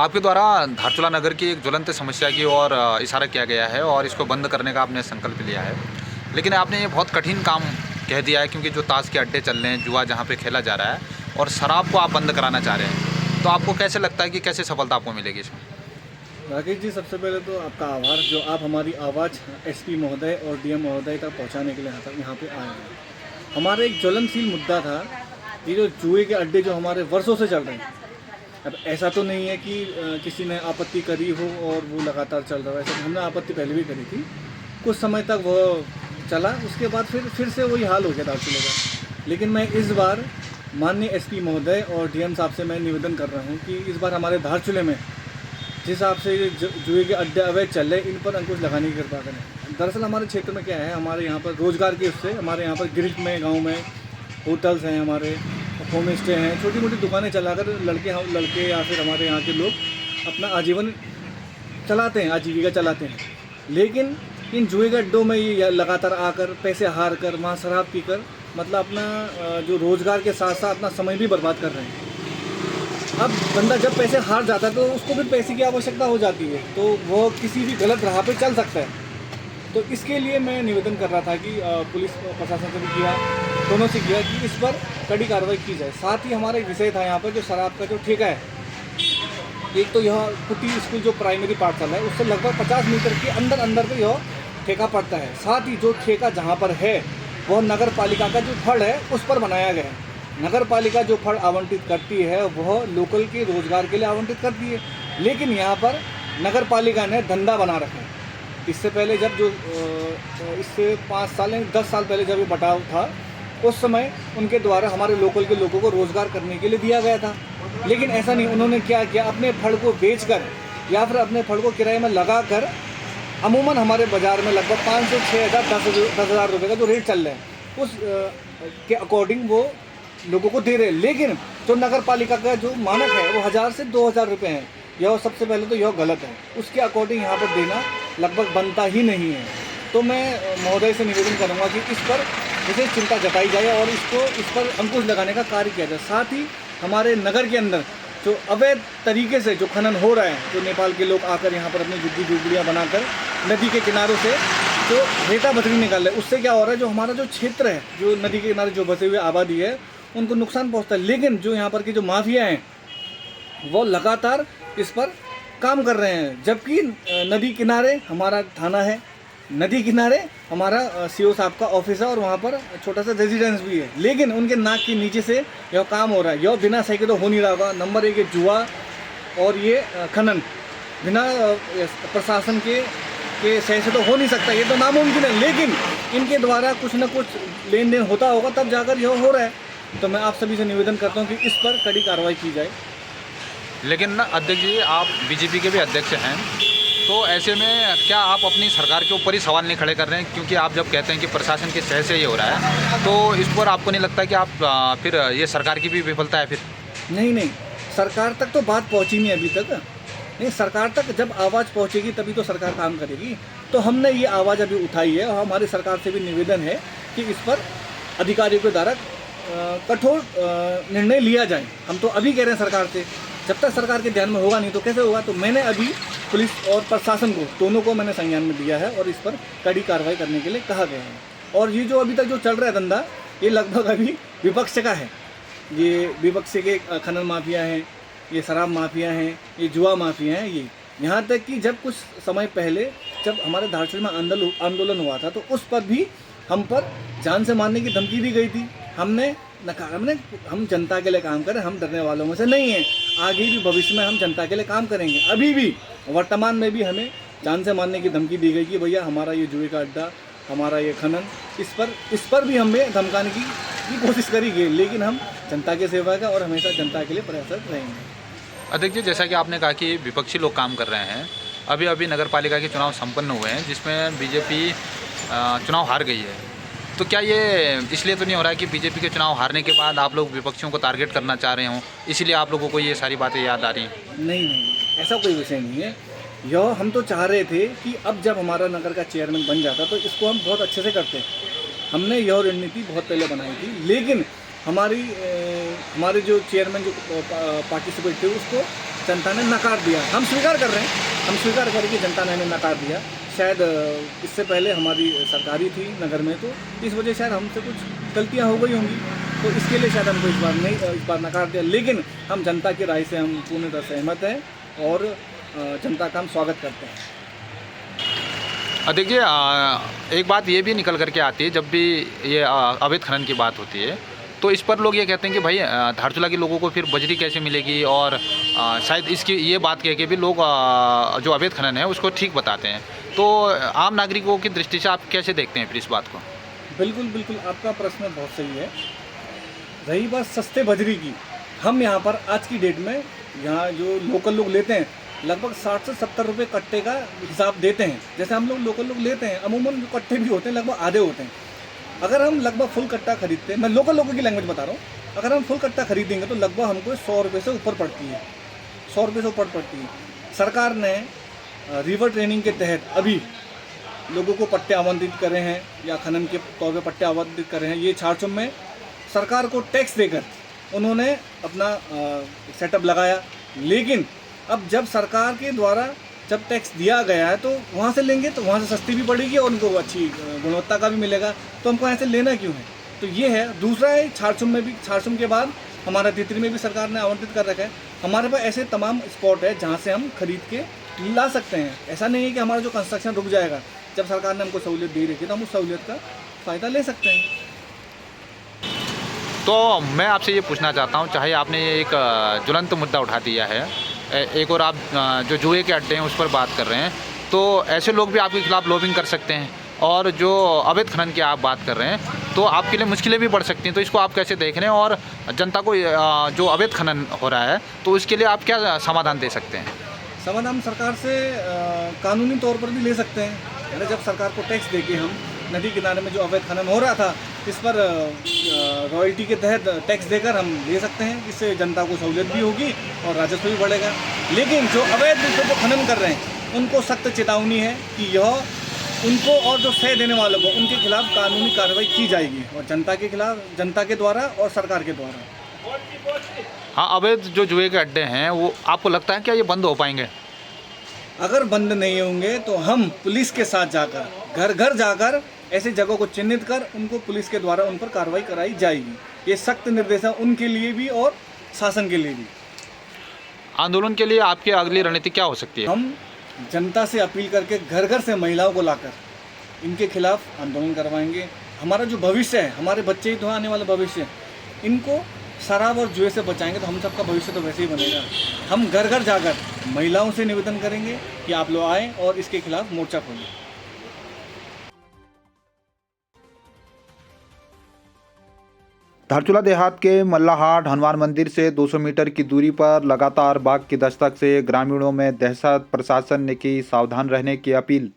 आपके द्वारा धारचूला नगर की एक ज्वलंत समस्या की ओर इशारा किया गया है और इसको बंद करने का आपने संकल्प लिया है, लेकिन आपने ये बहुत कठिन काम कह दिया है क्योंकि जो ताश के अड्डे चल रहे हैं, जुआ जहाँ पे खेला जा रहा है और शराब को आप बंद कराना चाह रहे हैं, तो आपको कैसे लगता है कि कैसे सफलता आपको मिलेगी इसमें? राकेश जी, सबसे पहले तो आपका आभार जो आप हमारी आवाज़ एसपी महोदय और डीएम महोदय तक पहुंचाने के लिए यहाँ पे आए हैं। हमारा एक ज्वलनशील मुद्दा था, ये जो जुए के अड्डे जो हमारे वर्षों से चल रहे हैं। अब ऐसा तो नहीं है कि किसी ने आपत्ति करी हो और वो लगातार चल रहा है, ऐसा हमने आपत्ति पहले भी करी थी, कुछ समय तक वो चला, उसके बाद फिर से वही हाल हो गया धारचूले का। लेकिन मैं इस बार माननीय एसपी महोदय और डीएम साहब से मैं निवेदन कर रहा हूँ कि इस बार हमारे धारचूले में जिस हिसाब से जुए के अड्डे अवैध चल रहे, इन पर अंकुश लगाने की कृपा करें। दरअसल हमारे क्षेत्र में क्या है, हमारे यहाँ पर रोजगार के उससे हमारे यहाँ पर गिरिज में, गांव में होटल्स हैं, हमारे होम स्टे हैं, छोटी मोटी दुकानें चलाकर लड़के या फिर हमारे यहाँ के लोग अपना आजीवन चलाते हैं, आजीविका चलाते हैं। लेकिन इन जुए के अड्डों में ये लगातार आकर पैसे हार कर, वहाँ शराब पीकर, मतलब अपना जो रोज़गार के साथ साथ अपना समय भी बर्बाद कर रहे हैं। अब बंदा जब पैसे हार जाता है तो उसको भी पैसे की आवश्यकता हो जाती है, तो वो किसी भी गलत राह पे चल सकता है। तो इसके लिए मैं निवेदन कर रहा था कि पुलिस प्रशासन से भी किया, दोनों से किया कि इस पर कड़ी कार्रवाई की जाए। साथ ही हमारा एक विषय था यहाँ पर जो शराब का जो ठेका है, एक तो यह कुटी स्कूल जो प्राइमरी पाठशाला है उससे लगभग 50 मीटर के अंदर पे यह ठेका पड़ता है। साथ ही जो ठेका जहाँ पर है वह नगर पालिका का जो फंड है उस पर बनाया गया है। नगर पालिका जो फंड आवंटित करती है वह लोकल के रोजगार के लिए आवंटित करती है, लेकिन यहाँ पर नगर पालिका ने धंधा बना रखा है। इससे पहले जब इससे 5 साल 10 साल पहले जब ये बटाव था, उस समय उनके द्वारा हमारे लोकल के लोगों को रोज़गार करने के लिए दिया गया था। लेकिन ऐसा नहीं, उन्होंने क्या किया, अपने फंड को बेचकर या फिर अपने फंड को किराए में लगाकर अमूमन हमारे बाज़ार में लगभग 500, 6,000, 10,000 रुपये का जो रेट चल रहा है उस के अकॉर्डिंग वो लोगों को दे रहे हैं। लेकिन जो नगर पालिका का जो मानक है वो 1,000 से 2,000 रुपये है। यह सबसे पहले तो यह गलत है, उसके अकॉर्डिंग यहाँ पर देना लगभग बनता ही नहीं है। तो मैं महोदय से निवेदन करूँगा कि इस पर विशेष चिंता जताई जाए और इस पर अंकुश लगाने का कार्य किया जाए। साथ ही हमारे नगर के अंदर जो अवैध तरीके से जो खनन हो रहा है, जो नेपाल के लोग आकर यहाँ पर अपनी झुग्गी झोपड़ियाँ बनाकर नदी के किनारों से जो रेता बजरी निकाल रहे हैं, उससे क्या हो रहा है, जो हमारा जो क्षेत्र है, जो नदी के किनारे जो बसे हुए आबादी है, उनको नुकसान पहुँचता है। लेकिन जो यहाँ पर की जो माफिया हैं वो लगातार इस पर काम कर रहे हैं, जबकि नदी किनारे हमारा थाना है, नदी किनारे हमारा सीओ साहब का ऑफिस है और वहाँ पर छोटा सा रेजिडेंस भी है। लेकिन उनके नाक के नीचे से यह काम हो रहा है। यह बिना सही के तो हो नहीं रहा होगा। नंबर 1 ये जुआ और ये खनन बिना प्रशासन के सही से तो हो नहीं सकता, ये तो नामुमकिन है। लेकिन इनके द्वारा कुछ न कुछ लेन देन होता होगा, तब जाकर यह हो रहा है। तो मैं आप सभी से निवेदन करता हूँ कि इस पर कड़ी कार्रवाई की जाए। लेकिन ना अध्यक्ष जी, आप बीजेपी के भी अध्यक्ष हैं, तो ऐसे में क्या आप अपनी सरकार के ऊपर ही सवाल नहीं खड़े कर रहे हैं? क्योंकि आप जब कहते हैं कि प्रशासन के सह से ये हो रहा है, तो इस पर आपको नहीं लगता कि आप फिर ये सरकार की भी विफलता है? फिर नहीं, सरकार तक तो बात पहुंची नहीं अभी तक। नहीं, सरकार तक जब आवाज़ पहुंचेगी तभी तो सरकार काम करेगी। तो हमने ये आवाज़ अभी उठाई है और हमारी सरकार से भी निवेदन है कि इस पर अधिकारियों के द्वारा कठोर निर्णय लिया जाए। हम तो अभी कह रहे हैं सरकार से, जब तक सरकार के ध्यान में होगा नहीं तो कैसे होगा। तो मैंने अभी पुलिस और प्रशासन को, दोनों को मैंने संज्ञान में दिया है और इस पर कड़ी कार्रवाई करने के लिए कहा गया है। और ये जो अभी तक जो चल रहा है धंधा, ये लगभग अभी विपक्ष का है। ये विपक्ष के खनन माफिया हैं, ये शराब माफिया हैं, ये जुआ माफिया हैं। ये यहाँ तक कि जब कुछ समय पहले जब हमारे धारचूला में आंदोलन हुआ था तो उस पर भी हम पर जान से मारने की धमकी दी गई थी। हमने हम जनता के लिए काम करें, हम डरने वालों में से नहीं हैं। आगे भी भविष्य में हम जनता के लिए काम करेंगे। अभी भी वर्तमान में भी हमें जान से मारने की धमकी दी गई कि भैया हमारा ये जुए का अड्डा, हमारा ये खनन, इस पर भी हमें धमकाने की कोशिश करी गई। लेकिन हम जनता के सेवा का और हमेशा जनता के लिए प्रयासरत रहेंगे। अध्यक्ष जी, जैसा कि आपने कहा कि विपक्षी लोग काम कर रहे हैं, अभी नगर पालिका के चुनाव संपन्न हुए हैं जिसमें बीजेपी चुनाव हार गई है, तो क्या ये इसलिए तो नहीं हो रहा है कि बीजेपी के चुनाव हारने के बाद आप लोग विपक्षियों को टारगेट करना चाह रहे हों, इसीलिए आप लोगों को ये सारी बातें याद आ रही हैं? नहीं, ऐसा कोई विषय नहीं है। यह हम तो चाह रहे थे कि अब जब हमारा नगर का चेयरमैन बन जाता तो इसको हम बहुत अच्छे से करते। हमने यह रणनीति बहुत पहले बनाई थी, लेकिन हमारे जो चेयरमैन जो पार्टिसिपेट थे उसको जनता ने नकार दिया। हम स्वीकार कर रहे हैं, हम स्वीकार करें कि जनता ने हमें नकार दिया। शायद इससे पहले हमारी सरकारी थी नगर में, तो इस वजह शायद हमसे कुछ गलतियां हो गई होंगी, तो इसके लिए शायद हमको इस बार नकार दिया। लेकिन हम जनता की राय से हम पूर्णतः सहमत हैं और जनता का हम स्वागत करते हैं। देखिए, एक बात ये भी निकल करके आती है, जब भी ये अवैध खनन की बात होती है तो इस पर लोग ये कहते हैं कि भाई धारचूला के लोगों को फिर बजरी कैसे मिलेगी, और शायद इसकी ये बात कह के भी लोग जो अवैध खनन है उसको ठीक बताते हैं। तो आम नागरिकों की दृष्टि से आप कैसे देखते हैं फिर इस बात को? बिल्कुल बिल्कुल, आपका प्रश्न बहुत सही है। रही बात सस्ते बजरी की, हम यहाँ पर आज की डेट में यहाँ जो लोकल लोग लेते हैं लगभग 60 से 70 रुपये कट्टे का हिसाब देते हैं। जैसे हम लोग लोकल लोग लेते हैं, अमूमन जो कट्टे भी होते हैं लगभग आधे होते हैं। अगर हम लगभग फुल कट्टा खरीदते हैं, मैं लोकल लोगों की लैंग्वेज बता रहा हूँ, अगर हम फुल कट्टा खरीदेंगे तो लगभग हमको 100 रुपये से ऊपर पड़ती है, 100 रुपये से ऊपर पड़ती है। सरकार ने रिवर ट्रेनिंग के तहत अभी लोगों को पट्टे आवंटित करे हैं या खनन के तौर पे पट्टे आवंटित करे हैं। ये छारचुम में सरकार को टैक्स देकर उन्होंने अपना सेटअप लगाया। लेकिन अब जब सरकार के द्वारा जब टैक्स दिया गया है तो वहाँ से लेंगे तो वहाँ से सस्ती भी पड़ेगी और उनको अच्छी गुणवत्ता का भी मिलेगा, तो हमको ऐसे लेना क्यों है? तो ये है। दूसरा है छारचुम में भी, छारचुम के बाद हमारा तितरी में भी सरकार ने आवंटित कर रखा है। हमारे पास ऐसे तमाम स्पॉट है जहाँ से हम खरीद के ला सकते हैं। ऐसा नहीं है कि हमारा जो कंस्ट्रक्शन रुक जाएगा। जब सरकार ने हमको सहूलियत दे रखी है तो हम उस सहूलियत का फ़ायदा ले सकते हैं। तो मैं आपसे ये पूछना चाहता हूँ, चाहे आपने एक ज्वलंत मुद्दा उठा दिया है, एक और आप जो जुए के अड्डे हैं उस पर बात कर रहे हैं, तो ऐसे लोग भी आपके खिलाफ लॉबिंग कर सकते हैं, और जो अवैध खनन की आप बात कर रहे हैं तो आपके लिए मुश्किलें भी बढ़ सकती हैं। तो इसको आप कैसे देख रहे हैं, और जनता को जो अवैध खनन हो रहा है तो उसके लिए आप क्या समाधान दे सकते हैं? समाधान सरकार से कानूनी तौर पर भी ले सकते हैं। यानी जब सरकार को टैक्स देके हम नदी किनारे में जो अवैध खनन हो रहा था इस पर रॉयल्टी के तहत टैक्स देकर हम ले सकते हैं। इससे जनता को सहूलियत भी होगी और राजस्व भी बढ़ेगा। लेकिन जो अवैध रूप से जो खनन कर रहे हैं उनको सख्त चेतावनी है कि यह उनको और जो सह देने वालों को उनके खिलाफ कानूनी कार्रवाई की जाएगी, और जनता के खिलाफ, जनता के द्वारा और सरकार के द्वारा। हाँ, अवैध जो जुए के अड्डे हैं वो आपको लगता है क्या ये बंद हो पाएंगे? अगर बंद नहीं होंगे तो हम पुलिस के साथ जाकर घर घर जाकर ऐसी जगहों को चिन्हित कर उनको पुलिस के द्वारा उन पर कार्रवाई कराई जाएगी। ये सख्त निर्देश है उनके लिए भी और शासन के लिए भी। आंदोलन के लिए आपकी अगली रणनीति क्या हो सकती है? हम जनता से अपील करके घर घर से महिलाओं को लाकर इनके खिलाफ आंदोलन करवाएंगे। हमारा जो भविष्य है, हमारे बच्चे ही तो आने वाला भविष्य, इनको शराब और जुए से बचाएंगे तो हम सबका भविष्य तो वैसे ही बनेगा। हम घर घर जाकर महिलाओं से निवेदन करेंगे कि आप लोग आएँ और इसके खिलाफ मोर्चा खोलें। धारचूला देहात के मल्लाहाट हनुमान मंदिर से 200 मीटर की दूरी पर लगातार बाघ की दस्तक से ग्रामीणों में दहशत। प्रशासन ने की सावधान रहने की अपील।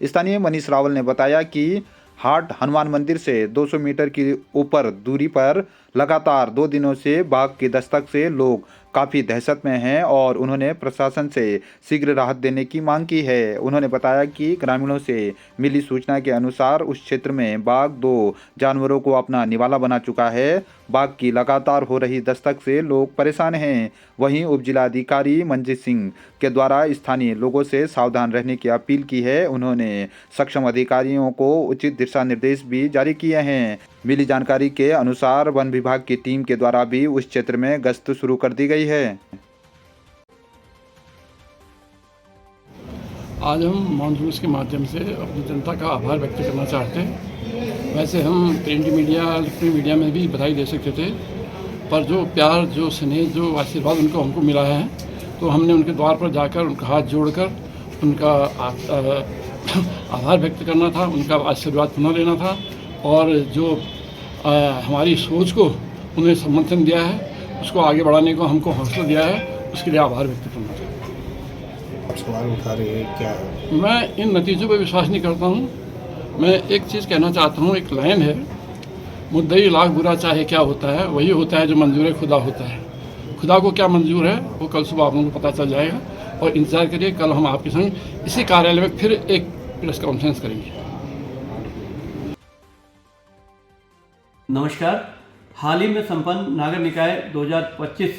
स्थानीय मनीष रावल ने बताया कि हाट हनुमान मंदिर से 200 मीटर की ऊपर दूरी पर लगातार 2 दिनों से बाघ की दस्तक से लोग काफ़ी दहशत में हैं और उन्होंने प्रशासन से शीघ्र राहत देने की मांग की है। उन्होंने बताया कि ग्रामीणों से मिली सूचना के अनुसार उस क्षेत्र में बाघ 2 जानवरों को अपना निवाला बना चुका है। बाघ की लगातार हो रही दस्तक से लोग परेशान हैं। वहीं उपजिलाधिकारी मंजीत सिंह के द्वारा स्थानीय लोगों से सावधान रहने की अपील की है। उन्होंने सक्षम अधिकारियों को उचित दिशा निर्देश भी जारी किए हैं। मिली जानकारी के अनुसार वन विभाग की टीम के द्वारा भी उस क्षेत्र में गश्त शुरू कर दी गई है। आज हम माउंट न्यूज़ के माध्यम से अपनी जनता का आभार व्यक्त करना चाहते हैं। वैसे हम प्रिंट मीडिया, इलेक्ट्रॉनिक मीडिया में भी बधाई दे सकते थे, पर जो प्यार, जो स्नेह, जो आशीर्वाद उनको हमको मिला है, तो हमने उनके द्वार पर जाकर उनका हाथ जोड़कर उनका आभार व्यक्त करना था, उनका आशीर्वाद पुनः लेना था, और जो हमारी सोच को उन्हें समर्थन दिया है, उसको आगे बढ़ाने को हमको हौसला दिया है, उसके लिए आभार व्यक्त करना था। सवाल उठा रही है क्या? मैं इन नतीजों पर विश्वास नहीं करता हूँ। मैं एक चीज़ कहना चाहता हूँ, एक लाइन है, मुद्दई लाख बुरा चाहे क्या होता है, वही होता है जो मंजूर खुदा होता है। खुदा को क्या मंजूर है वो कल सुबह आप लोगों को पता चल जाएगा, और इंतज़ार करिए, कल हम आपके संग इसी कार्यालय में फिर एक प्रेस कॉन्फ्रेंस करेंगे। नमस्कार। हाल ही में संपन्न नागर निकाय 2025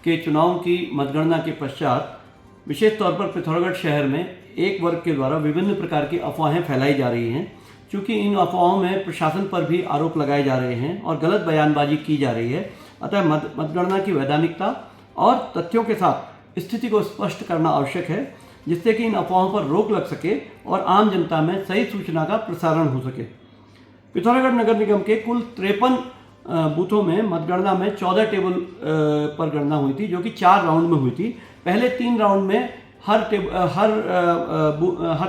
के चुनाव की मतगणना के पश्चात विशेष तौर पर पिथौरागढ़ शहर में एक वर्ग के द्वारा विभिन्न प्रकार की अफवाहें फैलाई जा रही हैं। चूँकि इन अफवाहों में प्रशासन पर भी आरोप लगाए जा रहे हैं और गलत बयानबाजी की जा रही है, अतः मतगणना की वैधानिकता और तथ्यों के साथ स्थिति को स्पष्ट करना आवश्यक है, जिससे कि इन अफवाहों पर रोक लग सके और आम जनता में सही सूचना का प्रसारण हो सके। पिथौरागढ़ नगर निगम के कुल 53 बूथों में मतगणना में 14 टेबल पर गणना हुई थी, जो कि 4 राउंड में हुई थी। पहले 3 राउंड में हर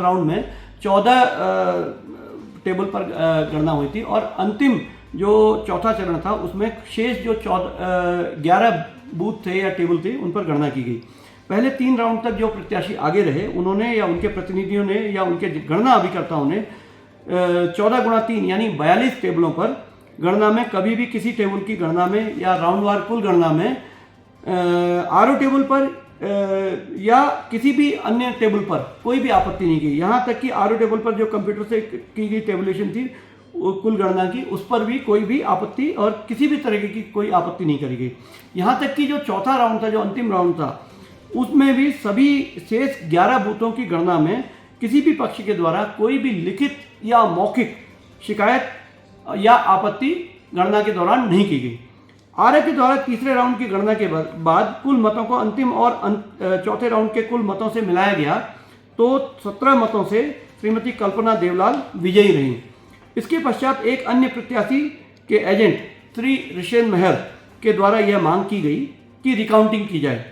राउंड में 14 टेबल पर गणना हुई थी और अंतिम जो चौथा चरण था उसमें शेष जो 11 बूथ थे या टेबल थे उन पर गणना की गई। पहले 3 राउंड तक जो प्रत्याशी आगे रहे उन्होंने या उनके प्रतिनिधियों ने या उनके गणना अभिकर्ताओं ने 14×3 यानी 42 टेबलों पर गणना में कभी भी किसी टेबल की गणना में या राउंडवार कुल गणना में आरओ टेबल पर या किसी भी अन्य टेबल पर कोई भी आपत्ति नहीं की। यहाँ तक कि आरओ टेबल पर जो कंप्यूटर से की गई टेबुलेशन थी कुल गणना की, उस पर भी कोई भी आपत्ति और किसी भी तरह की कोई आपत्ति नहीं करी गई। यहाँ तक कि जो चौथा राउंड था, जो अंतिम राउंड था, उसमें भी सभी शेष 11 बूथों की गणना में किसी भी पक्ष के द्वारा कोई भी लिखित या मौखिक शिकायत या आपत्ति गणना के दौरान नहीं की गई। आरए के द्वारा तीसरे राउंड की गणना के बाद कुल मतों को अंतिम और चौथे राउंड के कुल मतों से मिलाया गया तो 17 मतों से श्रीमती कल्पना देवलाल विजयी रहीं। इसके पश्चात एक अन्य प्रत्याशी के एजेंट श्री ऋषेन मेहर के द्वारा यह मांग की गई कि रिकाउंटिंग की जाए।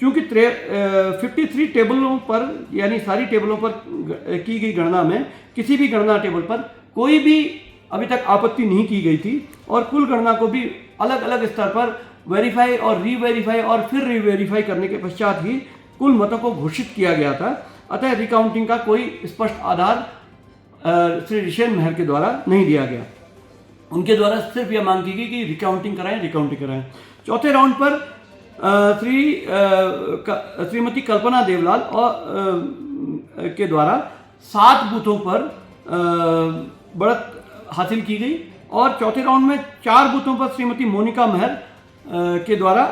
क्योंकि 53 टेबलों पर यानी सारी टेबलों पर की गई गणना में किसी भी गणना टेबल पर कोई भी अभी तक आपत्ति नहीं की गई थी और कुल गणना को भी अलग अलग स्तर पर वेरीफाई और रीवेरीफाई और फिर रीवेरीफाई करने के पश्चात ही कुल मतों को घोषित किया गया था। अतः रिकाउंटिंग का कोई स्पष्ट आधार श्री ऋषेन मेहर के द्वारा नहीं दिया गया। उनके द्वारा सिर्फ यह मांग की गई कि रिकाउंटिंग कराएं। चौथे राउंड पर श्रीमती कल्पना देवलाल और के द्वारा 7 बूथों पर बढ़त हासिल की गई और चौथे राउंड में 4 बूथों पर श्रीमती मोनिका मेहर के द्वारा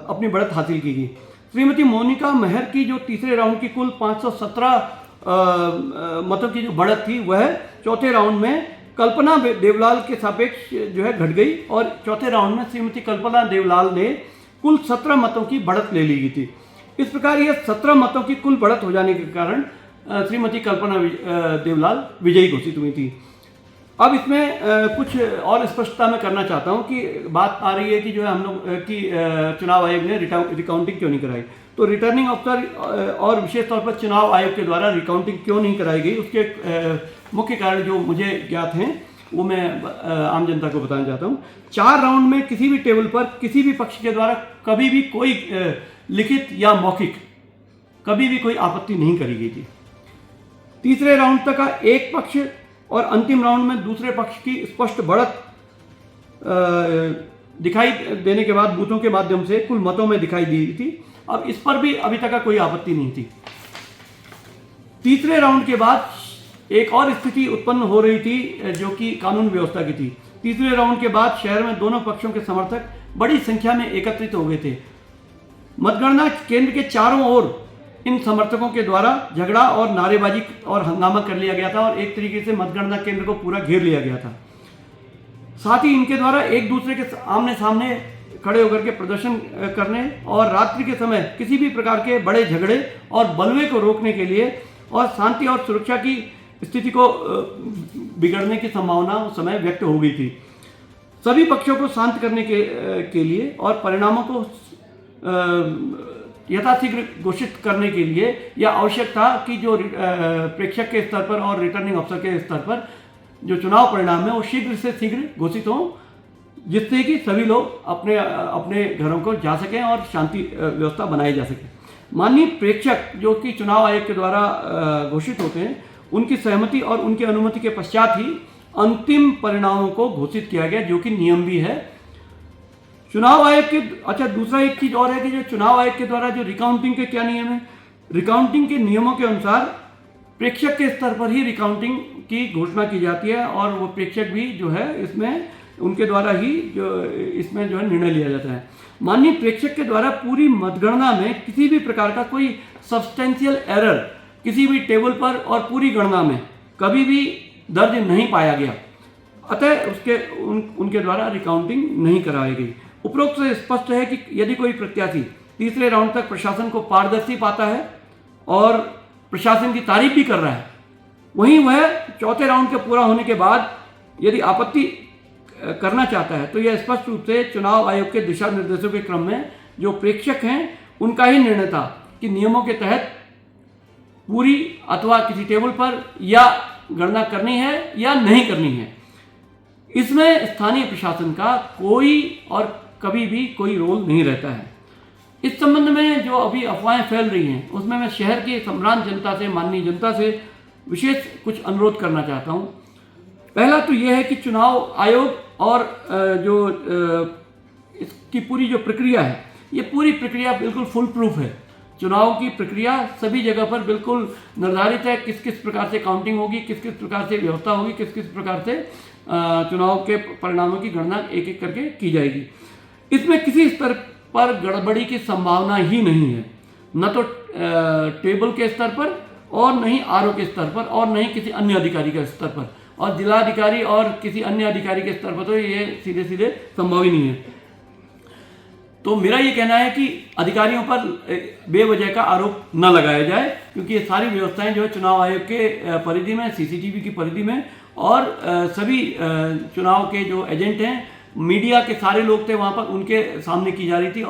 अपनी बढ़त हासिल की गई। श्रीमती मोनिका मेहर की जो तीसरे राउंड की कुल 517 मतों की जो बढ़त थी वह चौथे राउंड में कल्पना देवलाल के सापेक्ष जो है घट गई और चौथे राउंड में श्रीमती कल्पना देवलाल ने कुल 17 मतों की बढ़त ले ली गई थी। इस प्रकार यह 17 मतों की कुल बढ़त हो जाने के कारण श्रीमती कल्पना देवलाल विजयी घोषित हुई थी। अब इसमें कुछ और स्पष्टता मैं करना चाहता हूं कि बात आ रही है कि जो है हम लोग की चुनाव आयोग ने रिकाउंटिंग क्यों नहीं कराई। तो रिटर्निंग अफसर और विशेष तौर पर चुनाव आयोग के द्वारा रिकाउंटिंग क्यों नहीं कराई गई, उसके मुख्य कारण जो मुझे ज्ञात हैं वो मैं आम जनता को बताना चाहता हूँ। 4 राउंड में किसी भी टेबल पर किसी भी पक्ष के द्वारा कभी भी कोई लिखित या मौखिक कभी भी कोई आपत्ति नहीं करी गई थी। तीसरे राउंड तक का एक पक्ष और अंतिम राउंड में दूसरे पक्ष की स्पष्ट बढ़त दिखाई देने के बाद बूथों के माध्यम से कुल मतों में दिखाई दी थी। अब इस पर भी अभी तक का कोई आपत्ति नहीं थी। तीसरे राउंड के बाद एक और स्थिति उत्पन्न हो रही थी जो कि कानून व्यवस्था की थी। तीसरे राउंड के बाद शहर में दोनों पक्षों के समर्थक बड़ी संख्या में एकत्रित हो गए थे। मतगणना केंद्र के चारों ओर इन समर्थकों के द्वारा झगड़ा और नारेबाजी और हंगामा कर लिया गया था और एक तरीके से मतगणना केंद्र को पूरा घेर लिया गया था। साथ ही इनके द्वारा एक दूसरे के आमने सामने खड़े होकर के प्रदर्शन करने और रात्रि के समय किसी भी प्रकार के बड़े झगड़े और बलवे को रोकने के लिए और शांति और सुरक्षा की स्थिति को बिगड़ने की संभावना उस समय व्यक्त हो गई थी। सभी पक्षों को शांत करने के लिए और परिणामों को यथाशीघ्र घोषित करने के लिए यह आवश्यक था कि जो प्रेक्षक के स्तर पर और रिटर्निंग अफसर के स्तर पर जो चुनाव परिणाम है वो शीघ्र से शीघ्र घोषित हों, जिससे कि सभी लोग अपने अपने घरों को जा सकें और शांति व्यवस्था बनाई जा सके। माननीय प्रेक्षक जो कि चुनाव आयोग के द्वारा घोषित होते हैं, उनकी सहमति और उनकी अनुमति के पश्चात ही अंतिम परिणामों को घोषित किया गया, जो कि नियम भी है चुनाव आयोग के। दूसरा एक चीज और है कि जो चुनाव आयोग के द्वारा जो रिकाउंटिंग के क्या नियम है, रिकाउंटिंग के नियमों के अनुसार प्रेक्षक के स्तर पर ही रिकाउंटिंग की घोषणा की जाती है और वो प्रेक्षक भी जो है इसमें उनके द्वारा ही जो इसमें जो है निर्णय लिया जाता है। माननीय प्रेक्षक के द्वारा पूरी मतगणना में किसी भी प्रकार का कोई सब्सटेंशियल एरर किसी भी टेबल पर और पूरी गणना में कभी भी दर्ज नहीं पाया गया, अतः उनके द्वारा रिकाउंटिंग नहीं कराई गई। उपरोक्त से स्पष्ट है कि यदि कोई प्रत्याशी तीसरे राउंड तक प्रशासन को पारदर्शी पाता है और प्रशासन की तारीफ भी कर रहा है, वहीं वह चौथे राउंड के पूरा होने के बाद यदि आपत्ति करना चाहता है तो यह स्पष्ट रूप से चुनाव आयोग के दिशा निर्देशों के क्रम में जो प्रेक्षक हैं उनका ही निर्णय था कि नियमों के तहत पूरी अथवा किसी टेबल पर या गणना करनी है या नहीं करनी है। इसमें स्थानीय प्रशासन का कोई और कभी भी कोई रोल नहीं रहता है। इस संबंध में जो अभी अफवाहें फैल रही हैं उसमें मैं शहर की सम्रांत जनता से, माननीय जनता से विशेष कुछ अनुरोध करना चाहता हूं। पहला तो यह है कि चुनाव आयोग और जो इसकी पूरी जो प्रक्रिया है, ये पूरी प्रक्रिया बिल्कुल फुल प्रूफ है। चुनाव की प्रक्रिया सभी जगह पर बिल्कुल निर्धारित है, किस किस प्रकार से काउंटिंग होगी, किस किस प्रकार से व्यवस्था होगी, किस किस प्रकार से चुनाव के परिणामों की गणना एक एक करके की जाएगी। इसमें किसी स्तर पर गड़बड़ी की संभावना ही नहीं है, न तो टेबल के स्तर पर और न ही आरओ के स्तर पर और न ही किसी अन्य अधिकारी के स्तर पर, और जिलाधिकारी और किसी अन्य अधिकारी के स्तर पर तो ये सीधे सीधे संभव ही नहीं है। तो मेरा ये कहना है कि अधिकारियों पर बेवजह का आरोप न लगाया जाए, क्योंकि ये सारी व्यवस्थाएं जो है चुनाव आयोग के परिधि में, सीसीटीवी की परिधि में, और सभी चुनाव के जो एजेंट हैं, मीडिया के सारे लोग थे वहाँ पर, उनके सामने की जा रही थी।